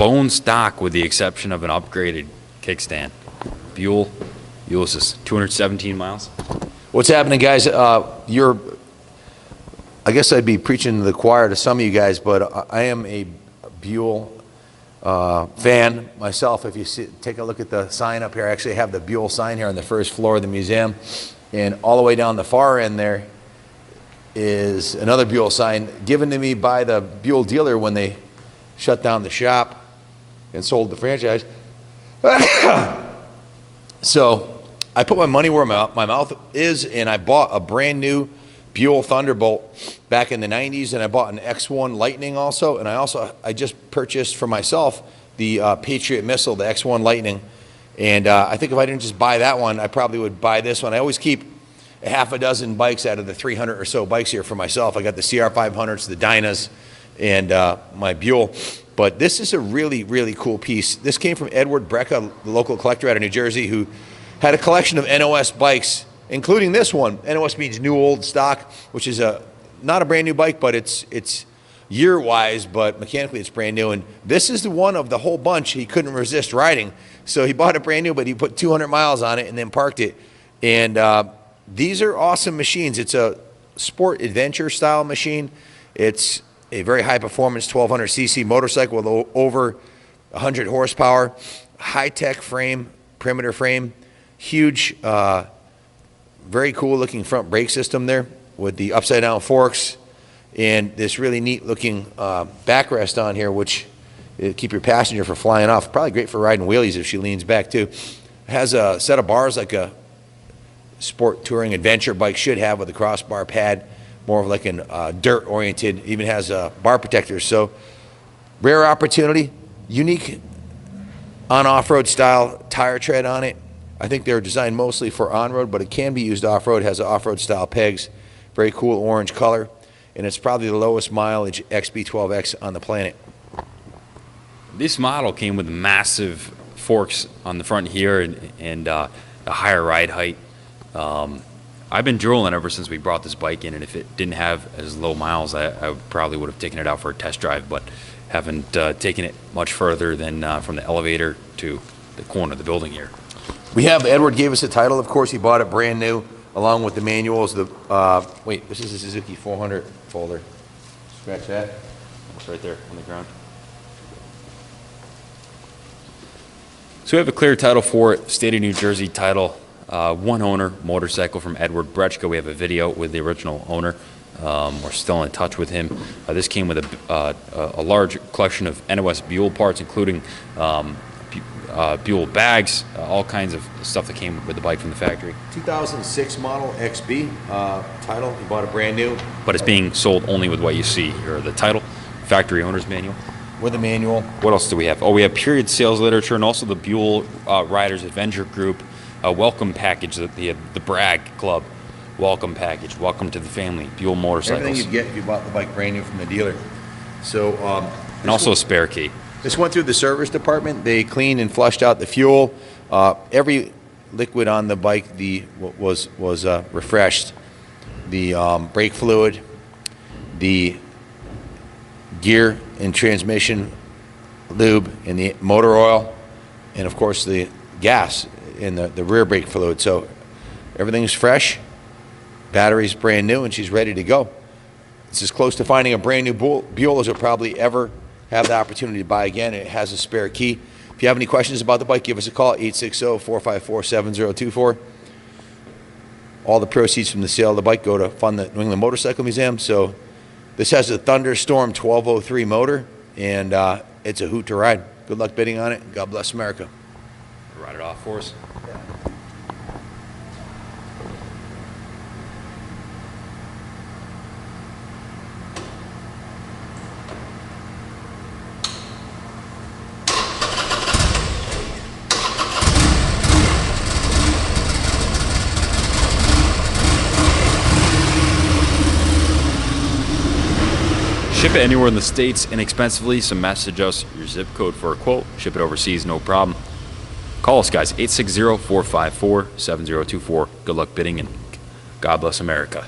bone stock with the exception of an upgraded kickstand. Buell, Ulysses, 217 miles. What's happening, guys? I guess I'd be preaching to the choir to some of you guys, but I am a Buell fan myself. If you take a look at the sign up here, I actually have the Buell sign here on the first floor of the museum, and all the way down the far end there is another Buell sign given to me by the Buell dealer when they shut down the shop and sold the franchise. So I put my money where my mouth is, and I bought a brand new Buell Thunderbolt back in the 90s, and I bought an X1 Lightning also, and I just purchased for myself the Patriot missile, the X1 Lightning, and I think if I didn't just buy that one, I probably would buy this one. I always keep a half a dozen bikes out of the 300 or so bikes here for myself. I got the CR500s, the Dynas, and my Buell. But this is a really, really cool piece. This came from Edward Brecka, the local collector out of New Jersey, who had a collection of NOS bikes, including this one. NOS means new old stock, which is not a brand new bike, but it's year-wise, but mechanically it's brand new. And this is the one of the whole bunch he couldn't resist riding. So he bought it brand new, but he put 200 miles on it and then parked it. And these are awesome machines. It's a sport adventure style machine. It's a very high performance 1200cc motorcycle with over 100 horsepower, high-tech frame, perimeter frame, huge, very cool looking front brake system there with the upside down forks and this really neat looking backrest on here, which keep your passenger from flying off. Probably great for riding wheelies if she leans back too. It has a set of bars like a sport touring adventure bike should have, with a crossbar pad, more of like an dirt oriented, even has bar protectors. So rare opportunity, unique on off-road style tire tread on it. I think they're designed mostly for on-road, but it can be used off-road. It has off-road style pegs, very cool orange color, and it's probably the lowest mileage XB12X on the planet. This model came with massive forks on the front here and a higher ride height. I've been drooling ever since we brought this bike in, and if it didn't have as low miles, I probably would have taken it out for a test drive, but haven't taken it much further than from the elevator to the corner of the building here. Edward gave us the title, of course. He bought it brand new, along with the manuals. Wait, this is a Suzuki 400 folder. Scratch that. It's right there on the ground. So we have a clear title for it, State of New Jersey title. One owner, motorcycle from Edward Brecka. We have a video with the original owner. We're still in touch with him. This came with a large collection of NOS Buell parts, including Buell bags, all kinds of stuff that came with the bike from the factory. 2006 model XB title. He bought it brand new. But it's being sold only with what you see here, the title, factory owner's manual. With a manual. What else do we have? Oh, we have period sales literature and also the Buell Riders Adventure Group welcome package, the Bragg Club welcome package. Welcome to the family, Buell Motorcycles. Everything you'd get if you bought the bike brand new from the dealer. So, and also a spare key. This went through the service department. They cleaned and flushed out the fuel. Every liquid on the bike was refreshed. The brake fluid, the gear and transmission lube, and the motor oil, and of course the gas and the rear brake fluid. So everything's fresh. Battery's brand new, and she's ready to go. It's as close to finding a brand new Buell as you'll probably ever have the opportunity to buy again. It has a spare key. If you have any questions about the bike, give us a call, 860-454-7024. All the proceeds from the sale of the bike go to fund the New England Motorcycle Museum. So this has a Thunderstorm 1203 motor, and it's a hoot to ride. Good luck bidding on it. God bless America. Ride it off for us. Ship it anywhere in the States inexpensively, so message us your zip code for a quote. Ship it overseas, no problem. Call us, guys, 860-454-7024. Good luck bidding, and God bless America.